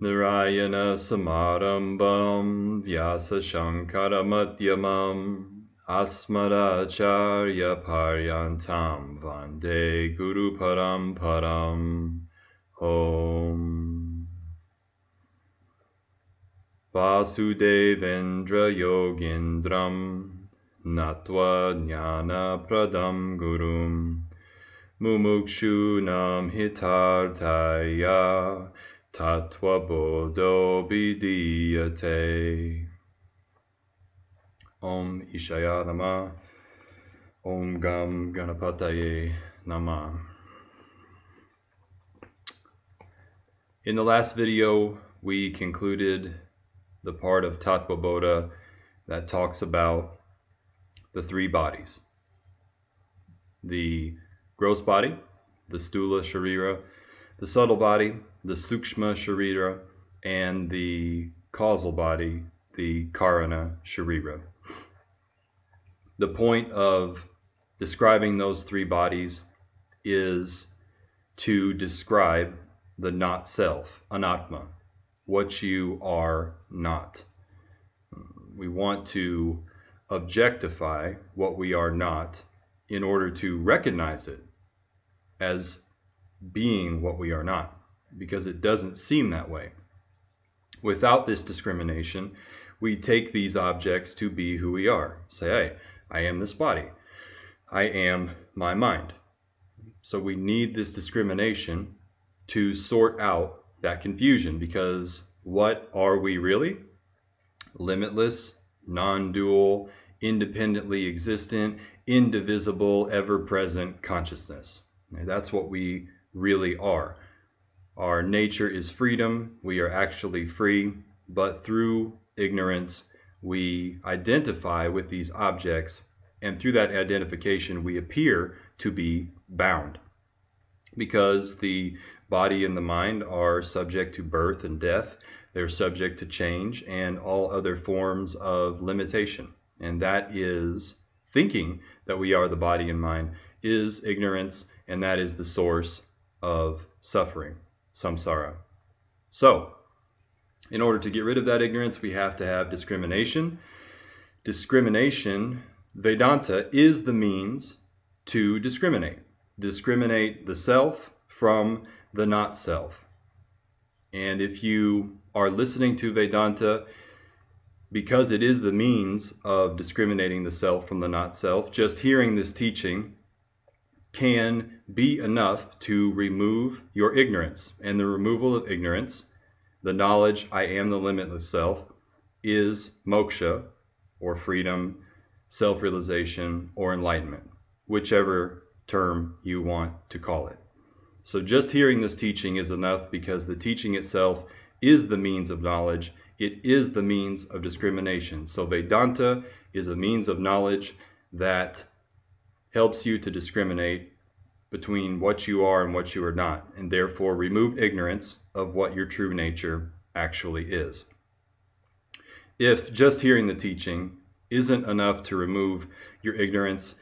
Narayana Samarambam Vyasa Shankara Madhyamam Asmadacharya Paryantam Vande Guru Paramparam. Om Vasudevendra Yogindram Natva Jnana Pradam Gurum Mumukshunam Hitarthaya Tattva Bodho Vidiyate. Om Ishaya Nama. Om Gam Ganapataye Nama. In the last video, we concluded the part of Tattva Bodha that talks about the three bodies. The gross body, the Stula Sharira, the subtle body, the Sukshma Sharira, and the causal body, the Karana Sharira. The point of describing those three bodies is to describe the not self, anatma, what you are not. We want to objectify what we are not in order to recognize it as being what we are not, because it doesn't seem that way. Without this discrimination, we take these objects to be who we are. Say, hey, I am this body. I am my mind. So we need this discrimination to sort out that confusion, because what are we really? Limitless, non-dual, independently existent, indivisible, ever-present consciousness. And that's what we really are. Our nature is freedom. We are actually free, but through ignorance, we identify with these objects, and through that identification, we appear to be bound, because the body and the mind are subject to birth and death. They're subject to change and all other forms of limitation. And that is thinking that we are the body and mind is ignorance, and that is the source of suffering, samsara. So, in order to get rid of that ignorance, we have to have discrimination. Discrimination, Vedanta, is the means to discriminate. Discriminate the self from the not self. And if you are listening to Vedanta, because it is the means of discriminating the self from the not self, just hearing this teaching can be enough to remove your ignorance. And the removal of ignorance, the knowledge I am the limitless self, is moksha, or freedom, self-realization, or enlightenment, whichever term you want to call it. So just hearing this teaching is enough, because the teaching itself is the means of knowledge. It is the means of discrimination. So Vedanta is a means of knowledge that helps you to discriminate between what you are and what you are not, and therefore remove ignorance of what your true nature actually is. If just hearing the teaching isn't enough to remove your ignorance,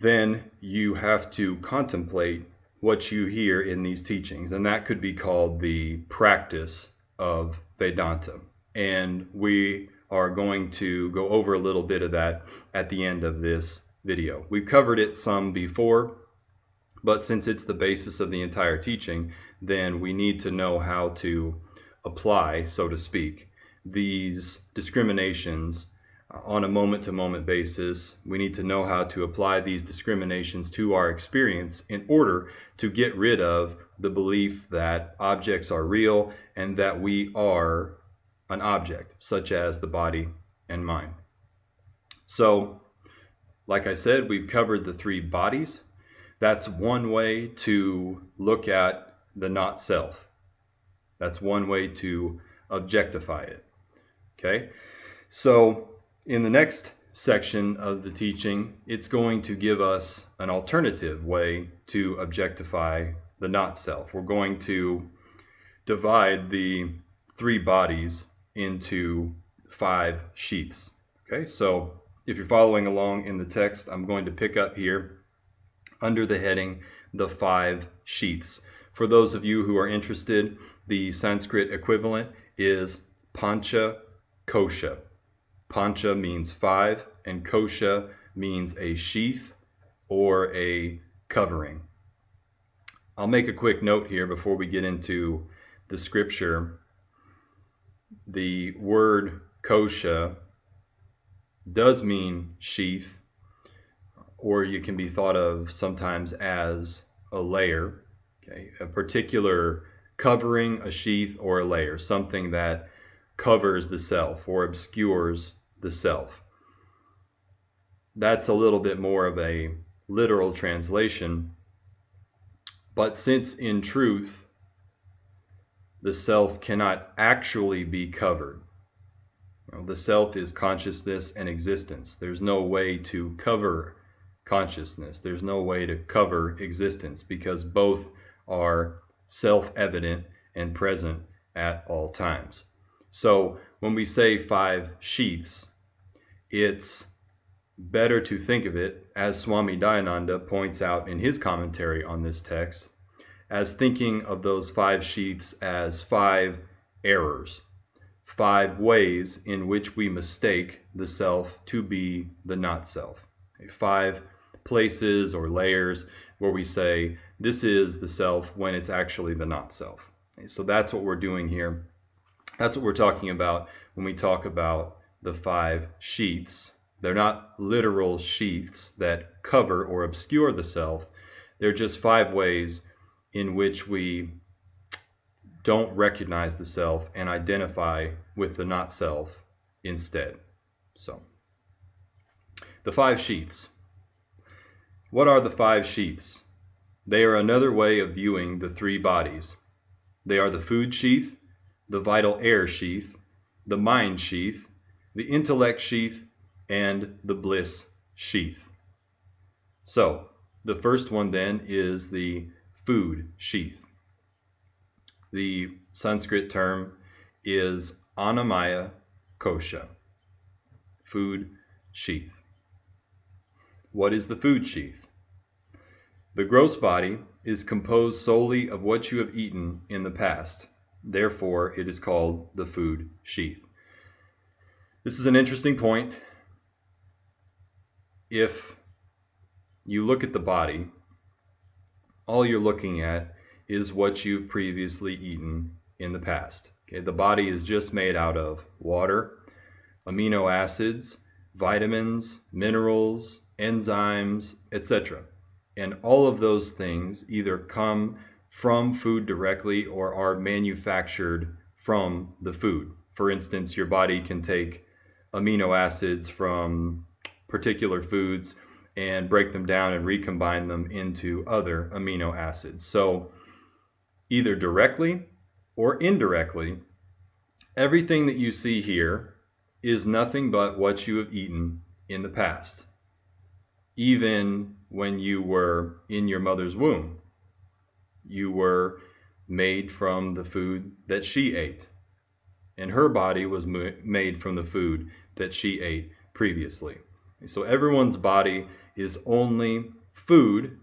then you have to contemplate what you hear in these teachings, and that could be called the practice of Vedanta. And we are going to go over a little bit of that at the end of this video. We've covered it some before, but since it's the basis of the entire teaching, then we need to know how to apply, so to speak, these discriminations on a moment-to-moment basis. We need to know how to apply these discriminations to our experience in order to get rid of the belief that objects are real and that we are an object, such as the body and mind. So, like I said, we've covered the three bodies. That's one way to look at the not self. That's one way to objectify it. Okay? So, in the next section of the teaching, it's going to give us an alternative way to objectify the not self. We're going to divide the three bodies into 5 sheaths. Okay, so if you're following along in the text, I'm going to pick up here under the heading, the 5 sheaths. For those of you who are interested, the Sanskrit equivalent is pancha kosha. Pancha means 5, and kosha means a sheath or a covering. I'll make a quick note here before we get into the scripture. The word kosha does mean sheath, or you can be thought of sometimes as a layer, okay? A particular covering, a sheath, or a layer, something that covers the self or obscures the self. That's a little bit more of a literal translation, but since in truth the self cannot actually be covered, the self is consciousness and existence. There's no way to cover consciousness. There's no way to cover existence, because both are self-evident and present at all times. So when we say 5 sheaths, it's better to think of it, as Swami Dayananda points out in his commentary on this text, as thinking of those 5 sheaths as 5 errors, 5 ways in which we mistake the self to be the not self. 5 places or layers where we say this is the self when it's actually the not self. So that's what we're doing here. That's what we're talking about when we talk about the 5 sheaths. They're not literal sheaths that cover or obscure the self. They're just 5 ways in which we don't recognize the self and identify with the not self instead. So, the 5 sheaths. What are the 5 sheaths? They are another way of viewing the 3 bodies. They are the Food Sheath, the Vital Air Sheath, the Mind Sheath, the Intellect Sheath, and the Bliss Sheath. So, the first one then is the Food Sheath. The Sanskrit term is Annamaya Kosha, Food Sheath. What is the Food Sheath? The gross body is composed solely of what you have eaten in the past. Therefore, it is called the Food Sheath. This is an interesting point. If you look at the body, all you're looking at is what you've previously eaten in the past. Okay, the body is just made out of water, amino acids, vitamins, minerals, enzymes, etc. And all of those things either come from food directly or are manufactured from the food. For instance, your body can take amino acids from particular foods and break them down and recombine them into other amino acids. So either directly or indirectly, everything that you see here is nothing but what you have eaten in the past. Even when you were in your mother's womb, you were made from the food that she ate, and her body was made from the food that she ate previously. So everyone's body is only food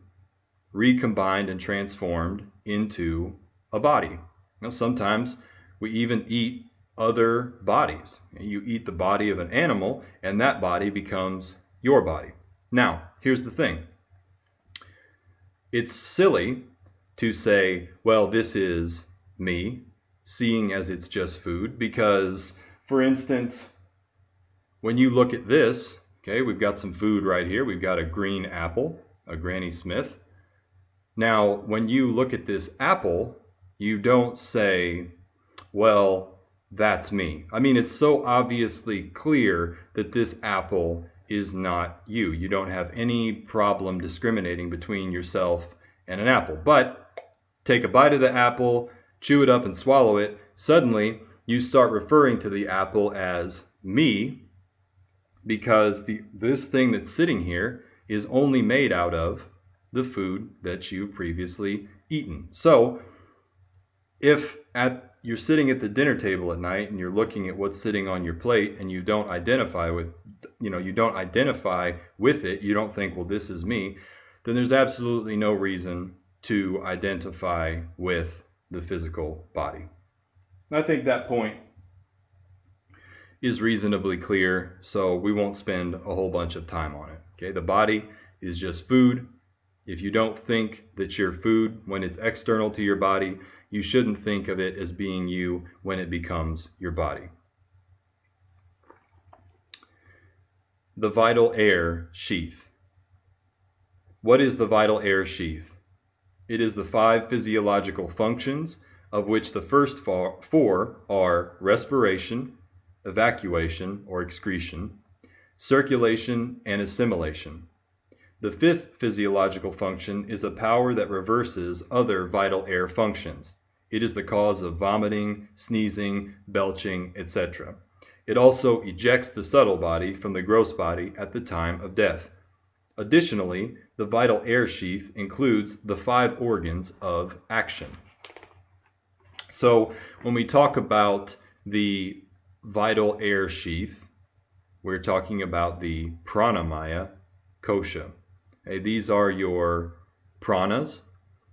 recombined and transformed into a body. Now, sometimes we even eat other bodies. You eat the body of an animal, and that body becomes your body. Now, here's the thing. It's silly to say, well, this is me, seeing as it's just food, because, for instance, when you look at this, okay, we've got some food right here. We've got a green apple, a Granny Smith. Now, when you look at this apple, you don't say, well, that's me. I mean, it's so obviously clear that this apple is not you. You don't have any problem discriminating between yourself and an apple. But take a bite of the apple, chew it up and swallow it, suddenly you start referring to the apple as me, because this thing that's sitting here is only made out of the food that you've previously eaten. So if you're sitting at the dinner table at night and you're looking at what's sitting on your plate and you don't identify with it, you don't think, well, this is me, then there's absolutely no reason to identify with the physical body. I think that point is reasonably clear, so we won't spend a whole bunch of time on it. Okay, the body is just food. If you don't think that you're food when it's external to your body, you shouldn't think of it as being you when it becomes your body. The Vital Air Sheath. What is the Vital Air Sheath? It is the 5 physiological functions, of which the first 4 are respiration, evacuation or excretion, circulation, and assimilation. The 5th physiological function is a power that reverses other vital air functions. It is the cause of vomiting, sneezing, belching, etc. It also ejects the subtle body from the gross body at the time of death. Additionally, the Vital Air Sheath includes the 5 organs of action. So when we talk about the Vital Air Sheath, we're talking about the pranamaya kosha. Okay, these are your pranas,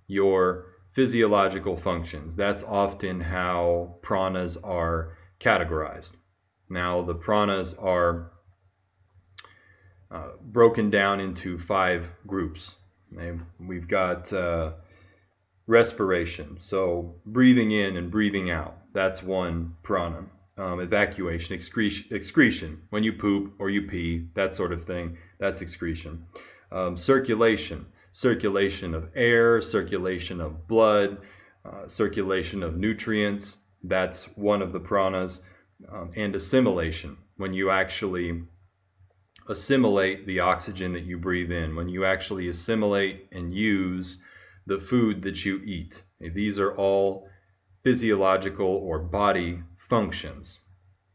your physiological functions. That's often how pranas are categorized. Now, the pranas are broken down into 5 groups. Okay? We've got respiration, so breathing in and breathing out. That's one prana. Evacuation, excretion, when you poop or you pee, that sort of thing, that's excretion. Circulation, circulation of air, circulation of blood, circulation of nutrients, that's one of the pranas. And assimilation, when you actually assimilate the oxygen that you breathe in, when you actually assimilate and use the food that you eat. These are all physiological or body functions.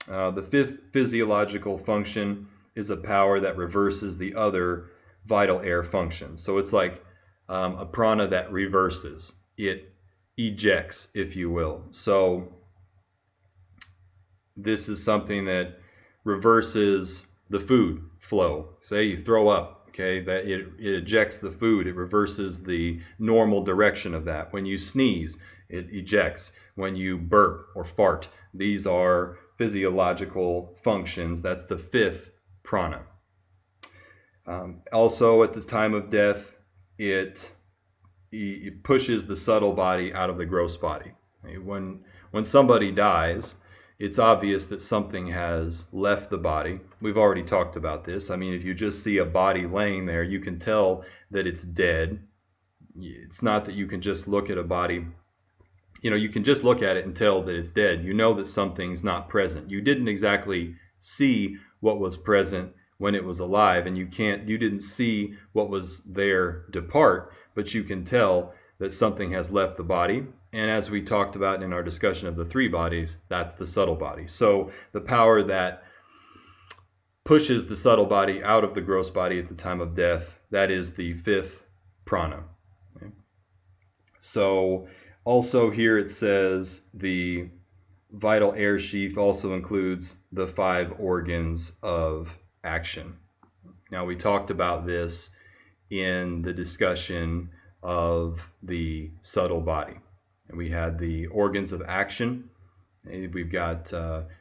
The 5th physiological function is a power that reverses the other vital air functions. So it's like a prana that reverses. It ejects, if you will. So this is something that reverses the food flow. Say you throw up, okay, that it ejects the food. It reverses the normal direction of that. When you sneeze, it ejects. When you burp or fart, these are physiological functions. That's the 5th prana. Also, at the time of death, it pushes the subtle body out of the gross body. Okay? When somebody dies, it's obvious that something has left the body. We've already talked about this. I mean, if you just see a body laying there, you can tell that it's dead. It's not that you can just look at a body. You know, you can just look at it and tell that it's dead. You know that something's not present. You didn't exactly see what was present when it was alive, and you didn't see what was there depart, but you can tell that something has left the body. And as we talked about in our discussion of the 3 bodies, that's the subtle body. So the power that pushes the subtle body out of the gross body at the time of death, that is the 5th prana. Okay? So also here it says the Vital Air Sheath also includes the 5 organs of action. Now we talked about this in the discussion of the subtle body. And we had the organs of action. We've got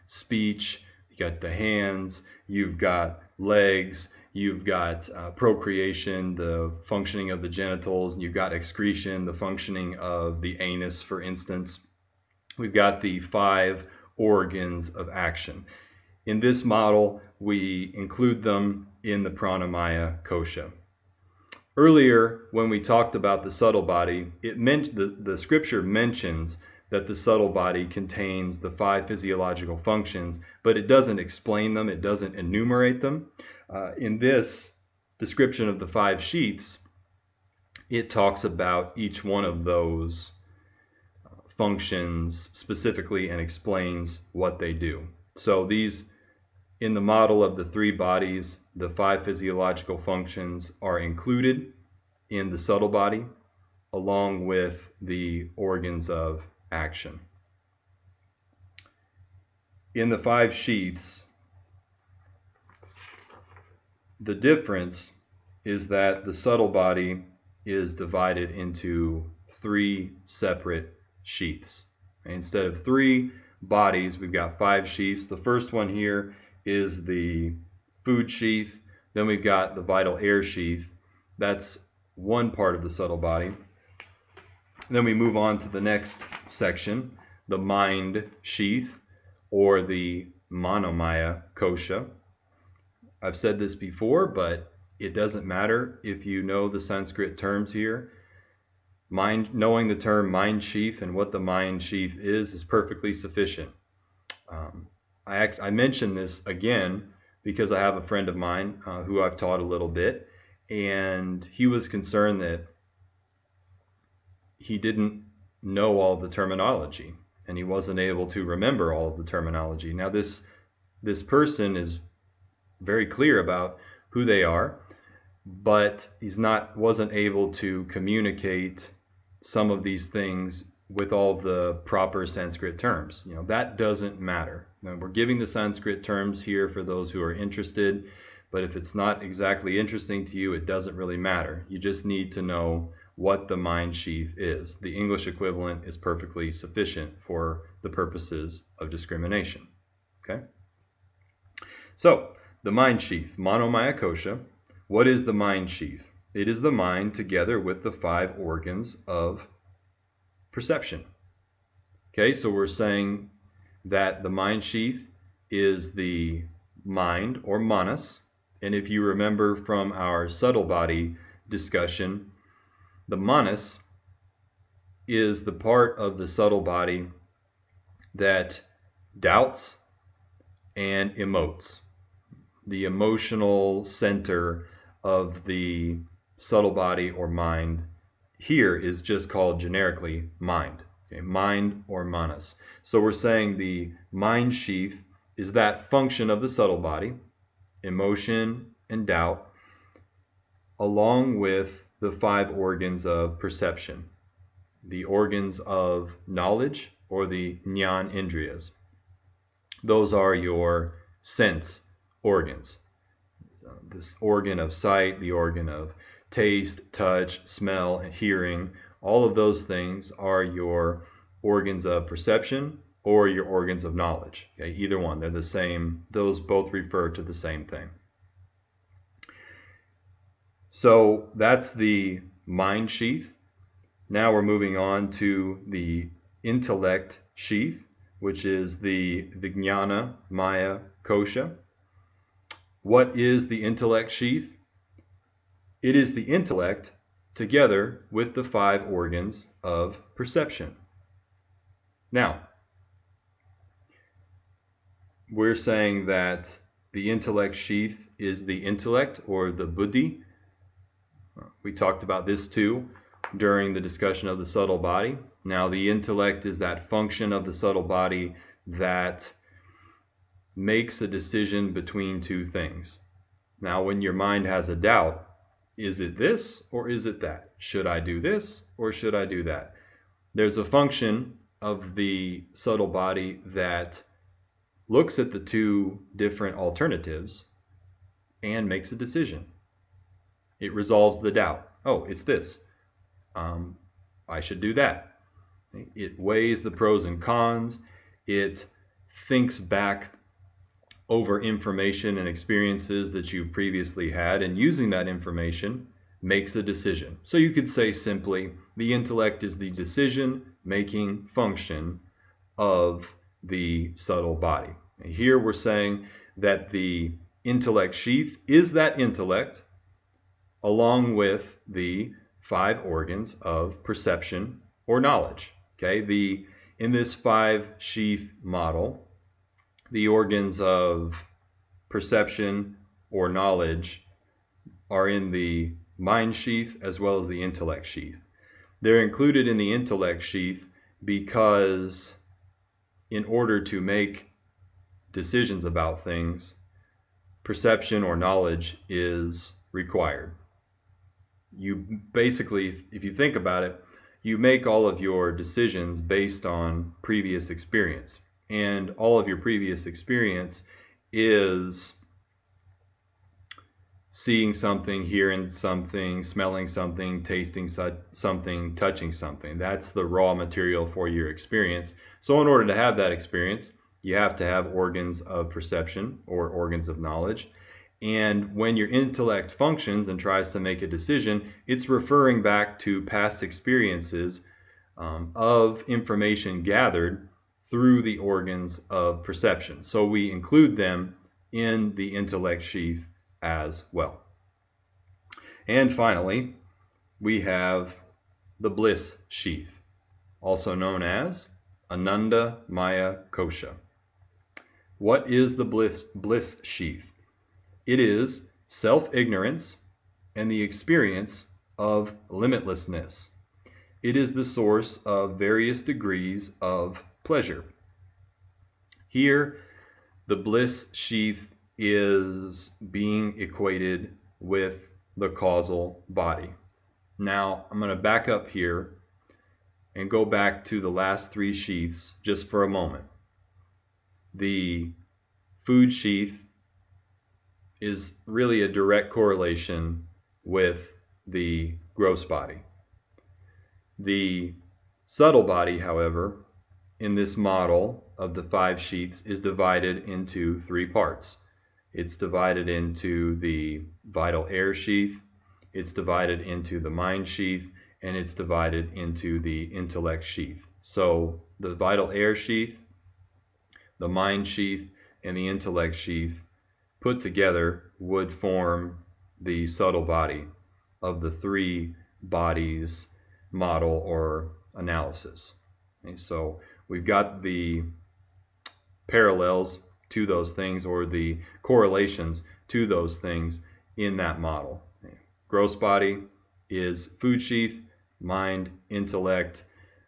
speech, you've got the hands, you've got legs, you've got procreation, the functioning of the genitals, and you've got excretion, the functioning of the anus, for instance. We've got the 5 organs of action. In this model, we include them in the pranamaya kosha. Earlier, when we talked about the subtle body, the scripture mentions that the subtle body contains the 5 physiological functions, but it doesn't explain them, it doesn't enumerate them. In this description of the 5 sheaths, it talks about each one of those functions specifically and explains what they do. So these, in the model of the 3 bodies, the 5 physiological functions are included in the subtle body along with the organs of action. In the 5 sheaths, the difference is that the subtle body is divided into 3 separate sheaths. Instead of 3 bodies, we've got 5 sheaths. The first one here is the Food Sheath. Then we've got the Vital Air Sheath. That's one part of the subtle body. Then we move on to the next section, the Mind Sheath, or the Manomaya Kosha. I've said this before, but it doesn't matter if you know the Sanskrit terms here. Knowing the term Mind Sheath and what the Mind Sheath is perfectly sufficient. I mention this again because I have a friend of mine who I've taught a little bit, and he was concerned that he didn't know all the terminology and he wasn't able to remember all of the terminology. Now this person is very clear about who they are, but wasn't able to communicate some of these things with all the proper Sanskrit terms. That doesn't matter. Now, we're giving the Sanskrit terms here for those who are interested, but if it's not exactly interesting to you, it doesn't really matter. You just need to know what the Mind Sheath is. The English equivalent is perfectly sufficient for the purposes of discrimination. Okay? So, the Mind Sheath, Manomaya Kosha. What is the Mind Sheath? It is the mind together with the 5 organs of perception. Okay, so we're saying that the Mind Sheath is the mind, or manas. And if you remember from our subtle body discussion, the manas is the part of the subtle body that doubts and emotes. The emotional center of the subtle body or mind here is just called generically mind. Okay, mind or manas. So we're saying the Mind Sheath is that function of the subtle body, emotion and doubt, along with the 5 organs of perception, the organs of knowledge, or the Jnana Indriyas. Those are your sense organs. This organ of sight, the organ of taste, touch, smell, and hearing, all of those things are your organs of perception or your organs of knowledge. Okay, either one, they're the same. Those both refer to the same thing. So that's the Mind Sheath. Now we're moving on to the Intellect Sheath, which is the Vijnana Maya Kosha. What is the Intellect Sheath? It is the intellect together with the 5 organs of perception. Now, we're saying that the Intellect Sheath is the intellect, or the buddhi. We talked about this too during the discussion of the subtle body. Now, the intellect is that function of the subtle body that makes a decision between 2 things. Now, when your mind has a doubt, is it this or is it that? Should I do this or should I do that? There's a function of the subtle body that looks at the 2 different alternatives and makes a decision. It resolves the doubt. Oh, it's this. I should do that. It weighs the pros and cons. It thinks back over information and experiences that you've previously had, and using that information makes a decision. So you could say simply, the intellect is the decision-making function of the subtle body. Here we're saying that the Intellect Sheath is that intellect along with the 5 organs of perception or knowledge. Okay, in this 5 sheath model, the organs of perception or knowledge are in the Mind Sheath as well as the Intellect Sheath. They're included in the Intellect Sheath because in order to make decisions about things, perception or knowledge is required. You basically, if you think about it, you make all of your decisions based on previous experience. And all of your previous experience is seeing something, hearing something, smelling something, tasting something, touching something. That's the raw material for your experience. So in order to have that experience, you have to have organs of perception or organs of knowledge. And when your intellect functions and tries to make a decision, it's referring back to past experiences of information gathered through the organs of perception. So we include them in the intellect sheath as well. And finally, we have the bliss sheath, also known as Ananda Maya Kosha. What is the bliss sheath? It is self-ignorance and the experience of limitlessness. It is the source of various degrees of pleasure. Here, the bliss sheath is being equated with the causal body. Now, I'm going to back up here and go back to the last three sheaths just for a moment. The food sheath is really a direct correlation with the gross body. The subtle body, however, in this model of the 5 sheaths is divided into 3 parts. It's divided into the Vital Air Sheath, it's divided into the Mind Sheath, and it's divided into the Intellect Sheath. So the Vital Air Sheath, the Mind Sheath, and the Intellect Sheath put together would form the subtle body of the 3 bodies model or analysis. Okay, so we've got the parallels to those things, or the correlations to those things in that model. Okay. Gross body is food sheath, mind, intellect,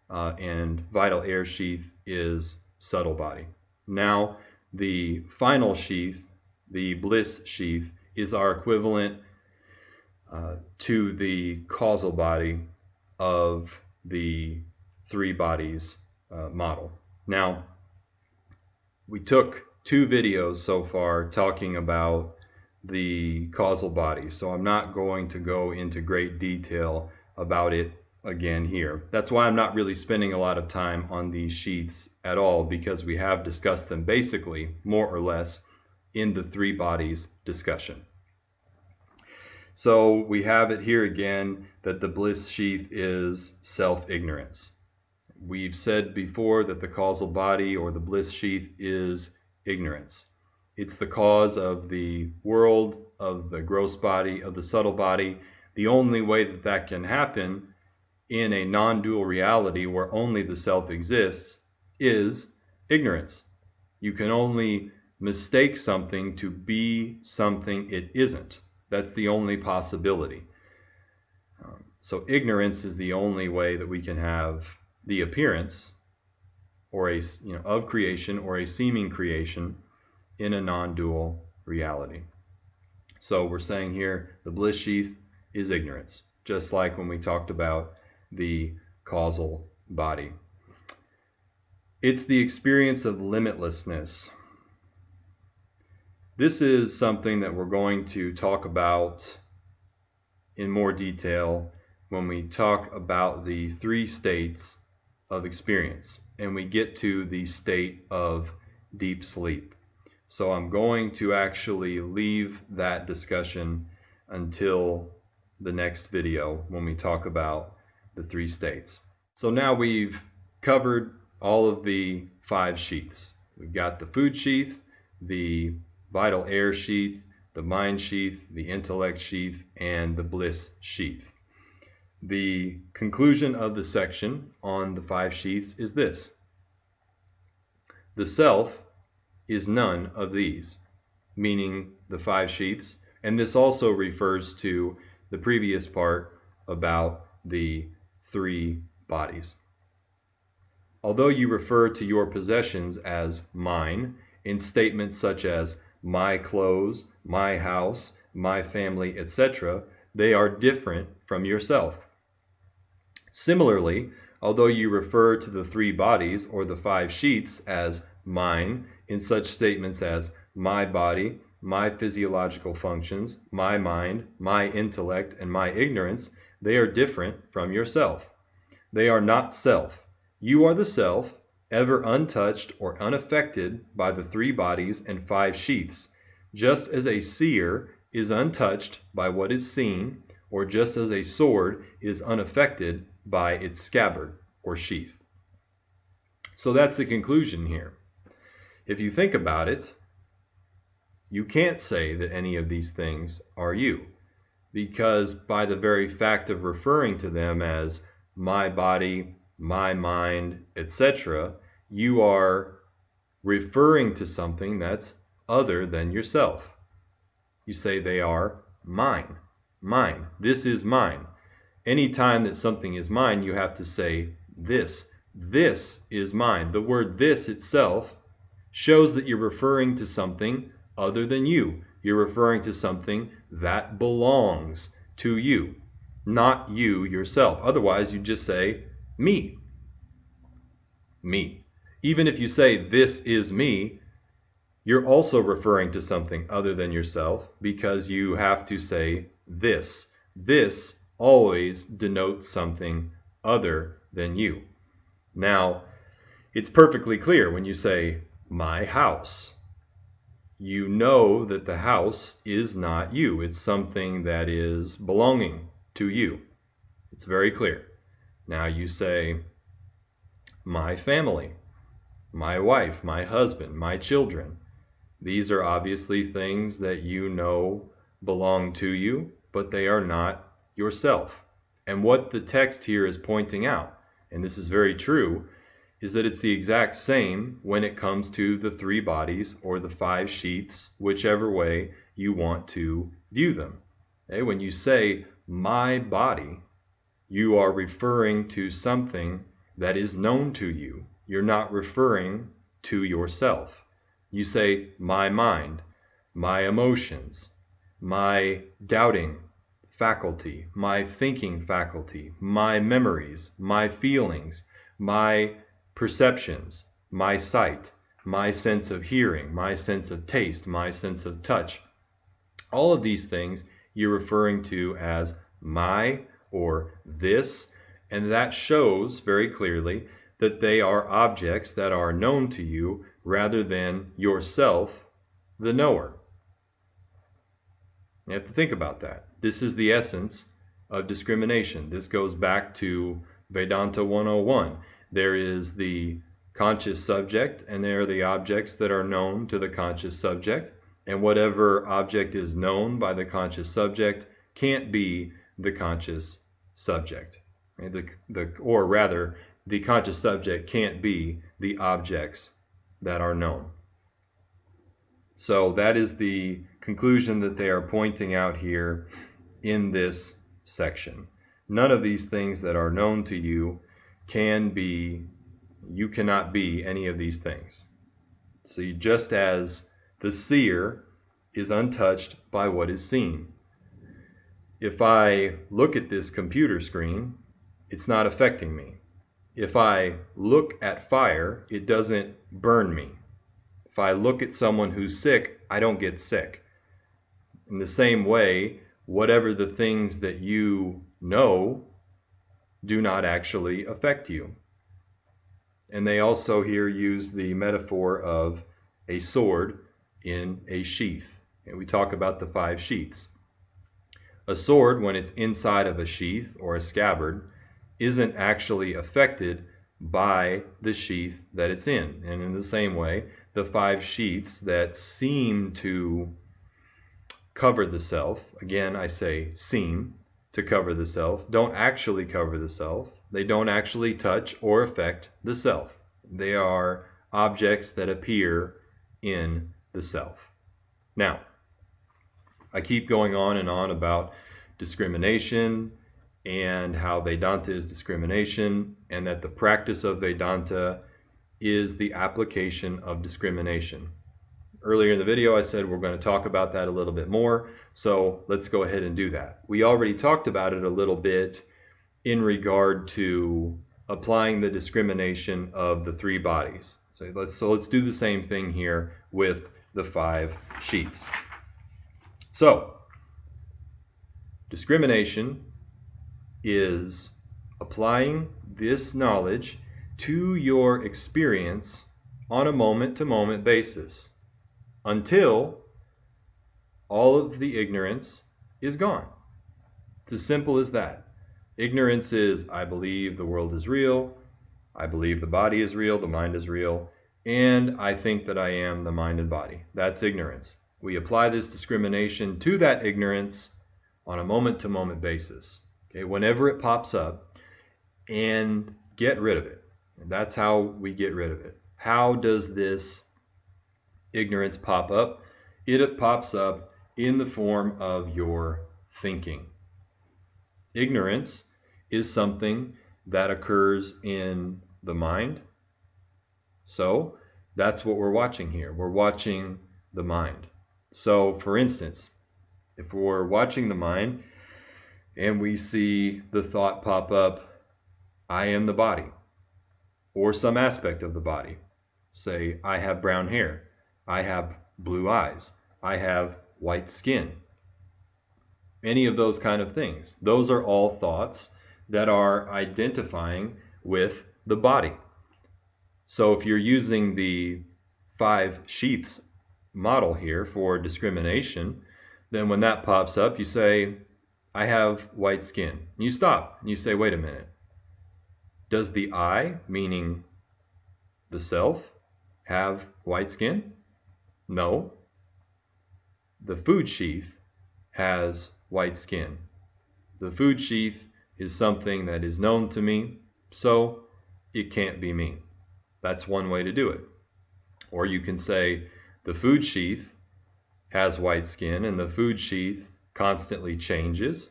and Vital Air Sheath is subtle body. Now, the final sheath, the bliss sheath, is our equivalent to the causal body of the 3 bodies model. Now, we took 2 videos so far talking about the causal body, so I'm not going to go into great detail about it again here. That's why I'm not really spending a lot of time on these sheaths at all, because we have discussed them basically, more or less, in the 3 bodies discussion. So we have it here again that the bliss sheath is self-ignorance. We've said before that the causal body or the bliss sheath is ignorance. It's the cause of the world, of the gross body, of the subtle body. The only way that that can happen in a non-dual reality where only the self exists is ignorance. You can only mistake something to be something it isn't. That's the only possibility. So ignorance is the only way that we can have the appearance or of creation or a seeming creation in a non-dual reality. So we're saying here the bliss sheath is ignorance, just like when we talked about the causal body. It's the experience of limitlessness. This is something that we're going to talk about in more detail when we talk about the 3 states of experience and we get to the state of deep sleep. So I'm going to actually leave that discussion until the next video when we talk about the 3 states. So now we've covered all of the 5 sheaths. We've got the food sheath, the Vital Air Sheath, the Mind Sheath, the Intellect Sheath, and the Bliss Sheath. The conclusion of the section on the 5 sheaths is this: the self is none of these, meaning the 5 sheaths, and this also refers to the previous part about the 3 bodies. Although you refer to your possessions as mine in statements such as my clothes, my house, my family, etc., they are different from yourself. Similarly, although you refer to the 3 bodies or the 5 sheaths as mine in such statements as my body, my physiological functions, my mind, my intellect, and my ignorance, they are different from yourself. They are not self. You are the self, ever untouched or unaffected by the 3 bodies and 5 sheaths, just as a seer is untouched by what is seen, or just as a sword is unaffected by its scabbard or sheath. So that's the conclusion here. If you think about it, you can't say that any of these things are you, because by the very fact of referring to them as my body, my mind, etc., you are referring to something that's other than yourself. You say they are mine. Mine. This is mine. Anytime that something is mine, you have to say this. This is mine. The word this itself shows that you're referring to something other than you. You're referring to something that belongs to you, not you yourself. Otherwise, you just say me. Me. Even if you say this is me, you're also referring to something other than yourself, because you have to say this. This always denotes something other than you. Now, it's perfectly clear when you say my house. You know that the house is not you. It's something that is belonging to you. It's very clear. Now you say my family, my wife, my husband, my children. These are obviously things that you know belong to you, but they are not yourself. And what the text here is pointing out, and this is very true, is that it's the exact same when it comes to the 3 bodies or the 5 sheaths, whichever way you want to view them. Okay? When you say my body, you are referring to something that is known to you. You're not referring to yourself. You say my mind, my emotions, my doubting faculty, my thinking faculty, my memories, my feelings, my perceptions, my sight, my sense of hearing, my sense of taste, my sense of touch. All of these things you're referring to as my or this, and that shows very clearly that they are objects that are known to you rather than yourself, the knower. You have to think about that. This is the essence of discrimination. This goes back to Vedanta 101. There is the conscious subject, and there are the objects that are known to the conscious subject, and whatever object is known by the conscious subject can't be the conscious subject. Or rather, the conscious subject can't be the objects that are known. So that is the conclusion that they are pointing out here in this section. None of these things that are known to you you cannot be any of these things. See, just as the seer is untouched by what is seen. If I look at this computer screen, it's not affecting me. If I look at fire, it doesn't burn me. If I look at someone who's sick, I don't get sick. In the same way, whatever the things that you know do not actually affect you. And they also here use the metaphor of a sword in a sheath. And we talk about the 5 sheaths. A sword, when it's inside of a sheath or a scabbard, isn't actually affected by the sheath that it's in. And in the same way, the 5 sheaths that seem to cover the self, again I say seem to cover the self, don't actually cover the self. They don't actually touch or affect the self. They are objects that appear in the self. Now, I keep going on and on about discrimination and how Vedanta is discrimination, and that the practice of Vedanta is the application of discrimination. Earlier in the video I said we're going to talk about that a little bit more, so let's go ahead and do that. We already talked about it a little bit in regard to applying the discrimination of the 3 bodies. So let's do the same thing here with the 5 sheaths. So, discrimination is applying this knowledge to your experience on a moment-to-moment basis until all of the ignorance is gone. It's as simple as that. Ignorance is, I believe the world is real, I believe the body is real, the mind is real, and I think that I am the mind and body. That's ignorance. We apply this discrimination to that ignorance on a moment-to-moment basis. Okay, whenever it pops up, and get rid of it. And that's how we get rid of it. How does this ignorance pop up? It pops up in the form of your thinking. Ignorance is something that occurs in the mind. So that's what we're watching here. We're watching the mind. So for instance, if we're watching the mind and we see the thought pop up, I am the body, or some aspect of the body. Say, I have brown hair, I have blue eyes, I have white skin. Any of those kind of things. Those are all thoughts that are identifying with the body. So if you're using the 5 sheaths model here for discrimination, then when that pops up, you say, I have white skin. You stop and you say, wait a minute. Does the I, meaning the self, have white skin? No. The food sheath has white skin. The food sheath is something that is known to me, so it can't be me. That's one way to do it. Or you can say the food sheath has white skin and the food sheath constantly changes.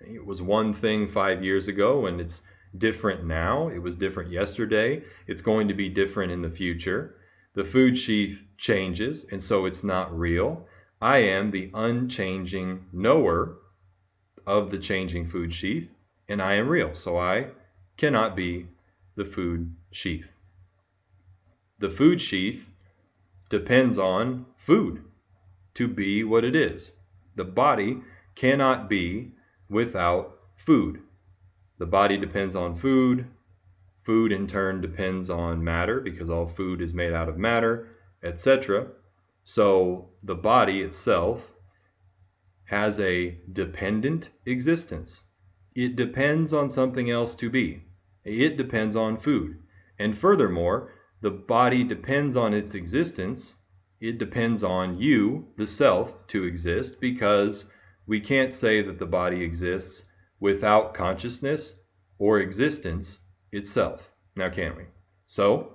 It was one thing 5 years ago and it's different now. It was different yesterday. It's going to be different in the future. The food sheath changes, and so it's not real. I am the unchanging knower of the changing food sheath, and I am real, so I cannot be the food sheath. The food sheath depends on food to be what it is. The body cannot be without food. The body depends on food. Food in turn depends on matter because all food is made out of matter, etc. So the body itself has a dependent existence. It depends on something else to be. It depends on food. And furthermore, the body depends on its existence. It depends on you, the self, to exist, because we can't say that the body exists without consciousness or existence itself. Now, can we? So,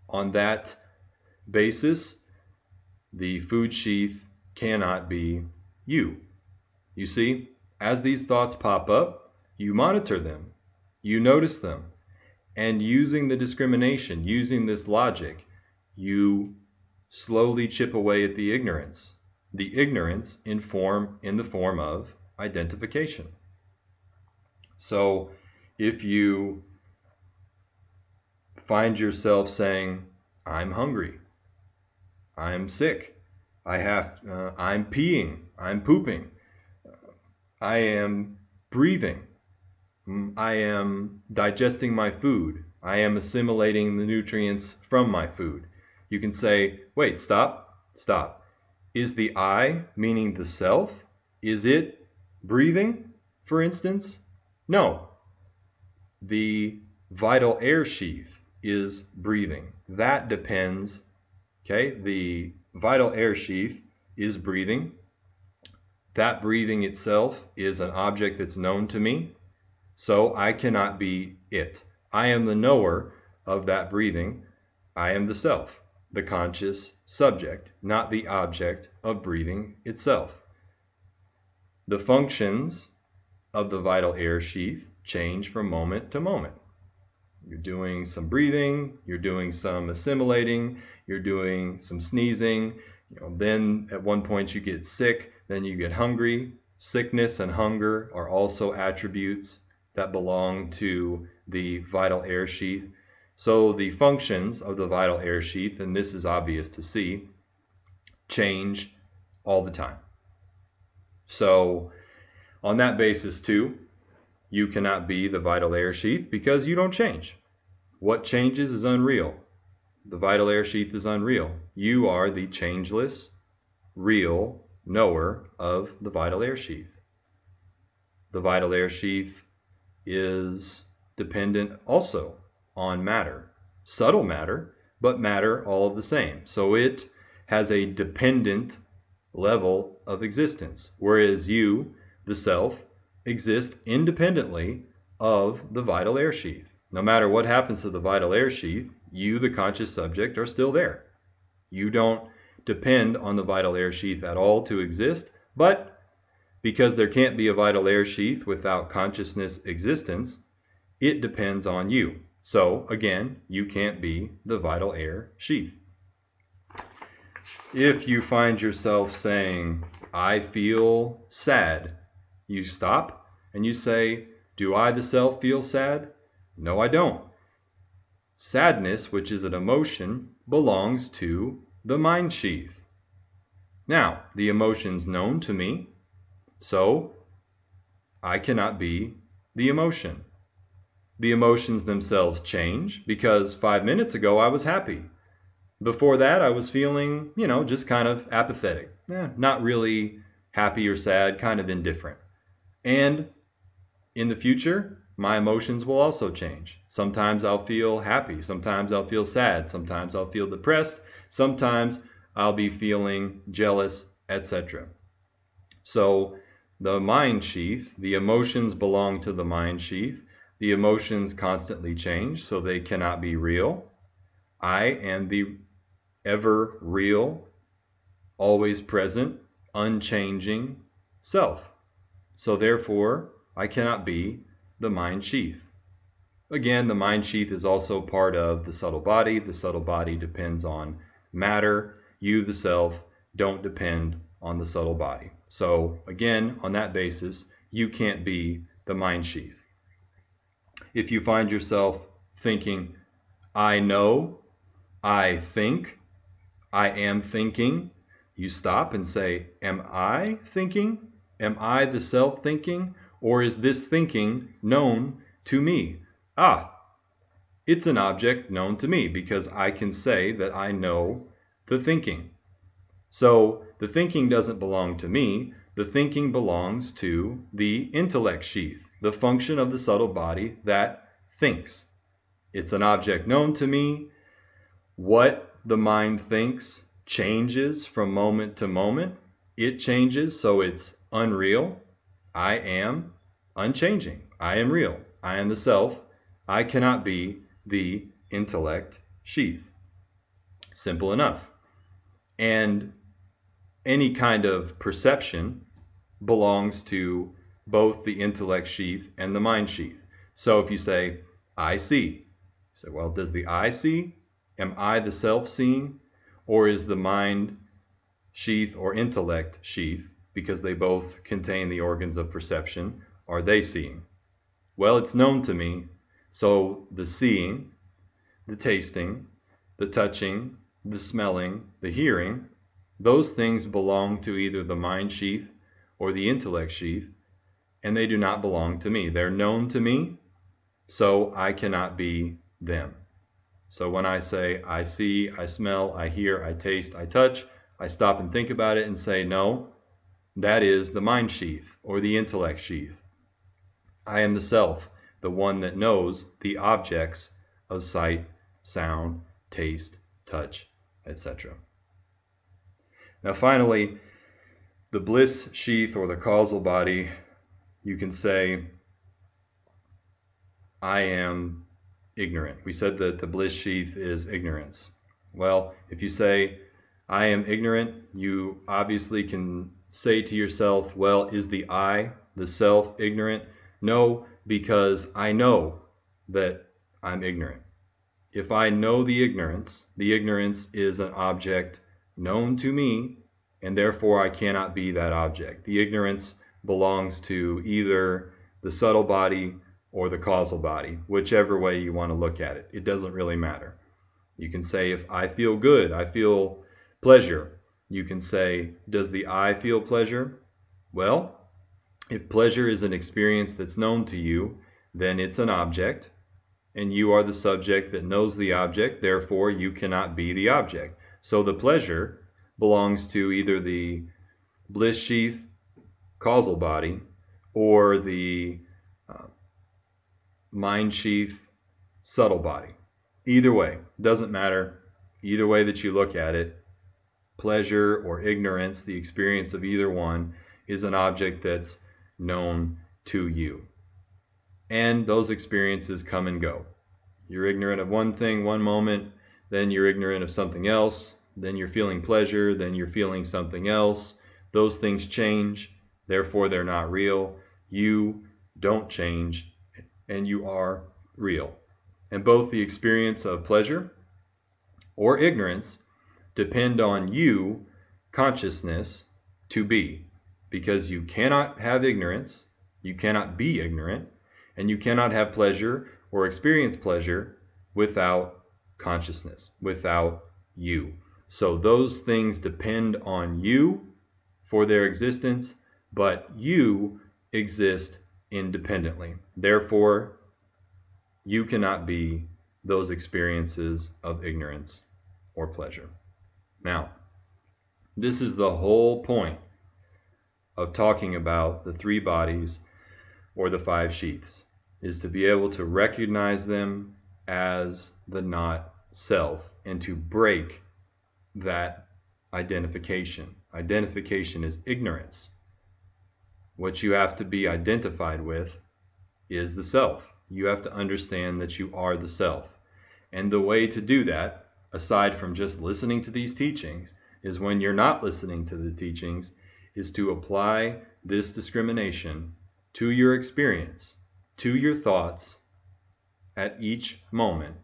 on that basis, the food sheath cannot be you. You see, as these thoughts pop up, you monitor them, you notice them, and using the discrimination, using this logic, you slowly chip away at the ignorance. The ignorance in the form of identification. So if you find yourself saying, I'm hungry, I'm sick, I'm peeing, I'm pooping, I am breathing, I am digesting my food, I am assimilating the nutrients from my food. You can say, wait, stop. Is the I, meaning the self, is it breathing, for instance? No. The vital air sheath is breathing. That depends, okay? The vital air sheath is breathing. That breathing itself is an object that's known to me, so I cannot be it. I am the knower of that breathing. I am the self, the conscious subject, not the object of breathing itself. The functions of the vital air sheath change from moment to moment. You're doing some breathing, you're doing some assimilating, you're doing some sneezing, then at one point you get sick, then you get hungry. Sickness and hunger are also attributes that belong to the vital air sheath. So the functions of the vital air sheath, and this is obvious to see, change all the time. So on that basis too, you cannot be the Vital Air Sheath because you don't change. What changes is unreal. The Vital Air Sheath is unreal. You are the changeless, real knower of the Vital Air Sheath. The Vital Air Sheath is dependent also on matter. Subtle matter, but matter all of the same. So it has a dependent level of existence, whereas you, the self, exist independently of the Vital Air Sheath. No matter what happens to the Vital Air Sheath, you, the conscious subject, are still there. You don't depend on the Vital Air Sheath at all to exist, but because there can't be a Vital Air Sheath without consciousness existence, it depends on you. So, again, you can't be the Vital Air Sheath. If you find yourself saying, I feel sad, you stop and you say, do I, the self, feel sad? No, I don't. Sadness, which is an emotion, belongs to the Mind Sheath. Now, the emotion's known to me, so I cannot be the emotion. The emotions themselves change because 5 minutes ago I was happy. Before that I was feeling, just kind of apathetic. Not really happy or sad, kind of indifferent. And in the future, my emotions will also change. Sometimes I'll feel happy, sometimes I'll feel sad, sometimes I'll feel depressed, sometimes I'll be feeling jealous, etc. So the Mind Sheath, the emotions belong to the Mind Sheath. The emotions constantly change, so they cannot be real. I am the ever real, always present, unchanging self. So therefore, I cannot be the Mind Sheath. Again, the Mind Sheath is also part of the subtle body. The subtle body depends on matter. You, the self, don't depend on the subtle body. So again, on that basis, you can't be the Mind Sheath. If you find yourself thinking, I know, I think, I am thinking, you stop and say, am I thinking? Am I the self thinking? Or is this thinking known to me? It's an object known to me because I can say that I know the thinking. So the thinking doesn't belong to me. The thinking belongs to the Intellect Sheath, the function of the subtle body that thinks. It's an object known to me. What the mind thinks changes from moment to moment. It changes, so it's unreal. I am unchanging. I am real. I am the self. I cannot be the Intellect Sheath. Simple enough. And any kind of perception belongs to both the Intellect Sheath and the Mind Sheath. So if you say, I see, you say, well, does the I see? Am I the self seeing? Or is the Mind Sheath or Intellect Sheath, because they both contain the organs of perception, are they seeing? Well, it's known to me, so the seeing, the tasting, the touching, the smelling, the hearing, those things belong to either the Mind Sheath or the Intellect Sheath, and they do not belong to me. They're known to me, so I cannot be them. So when I say I see, I smell, I hear, I taste, I touch, I stop and think about it and say, no, that is the Mind Sheath or the Intellect Sheath. I am the self, the one that knows the objects of sight, sound, taste, touch, etc. Now finally, the Bliss Sheath or the causal body, you can say, I am ignorant. We said that the Bliss Sheath is ignorance. Well, if you say, I am ignorant, you obviously can say to yourself, well, is the I, the self, ignorant? No, because I know that I'm ignorant. If I know the ignorance is an object known to me, and therefore I cannot be that object. The ignorance belongs to either the subtle body or the causal body, whichever way you want to look at it. It doesn't really matter. You can say, if I feel good, I feel pleasure. You can say, does the I feel pleasure? Well, if pleasure is an experience that's known to you, then it's an object, and you are the subject that knows the object, therefore you cannot be the object. So the pleasure belongs to either the Bliss sheath causal body or the Mind sheath subtle body. Either way, doesn't matter. Either way that you look at it, pleasure or ignorance, the experience of either one, is an object that's known to you. And those experiences come and go. You're ignorant of one thing one moment, then you're ignorant of something else, then you're feeling pleasure, then you're feeling something else. Those things change, therefore they're not real. You don't change, and you are real. And both the experience of pleasure or ignorance depend on you, consciousness, to be. Because you cannot have ignorance, you cannot be ignorant, and you cannot have pleasure or experience pleasure without consciousness, without you. So those things depend on you for their existence, but you exist independently. Therefore, you cannot be those experiences of ignorance or pleasure. Now, this is the whole point of talking about the three bodies or the five sheaths, is to be able to recognize them as the not self and to break that identification. Identification is ignorance. What you have to be identified with is the self. You have to understand that you are the self. And the way to do that, aside from just listening to these teachings, is when you're not listening to the teachings, is to apply this discrimination to your experience, to your thoughts at each moment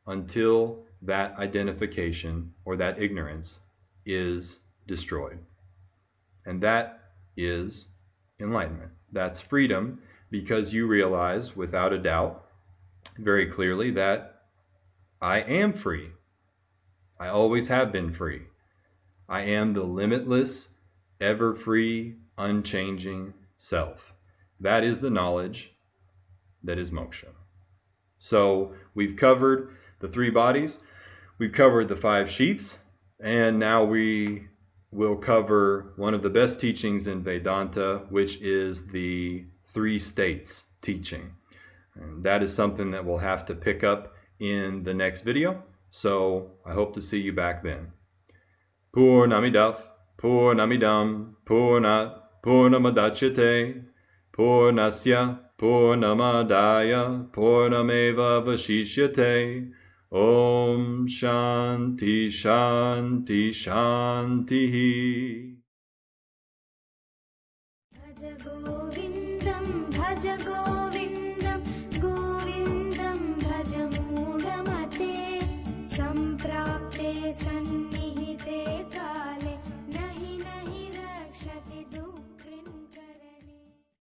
until that identification or that ignorance is destroyed. And that is enlightenment. That's freedom, because you realize without a doubt very clearly that I am free. I always have been free. I am the limitless, ever free, unchanging self. That is the knowledge that is moksha. So we've covered the three bodies, we've covered the five sheaths, and now we will cover one of the best teachings in Vedanta, which is the three states teaching. And that is something that we'll have to pick up in the next video. So I hope to see you back then. Purnamidaf, Purnamidam, Purnat, Purnamadachyate, Purnasya, Purnamadaya, Purnameva Vashishyate. Om Shanti Shanti Shanti. Bhaja Govindam, Bhaja Govindam.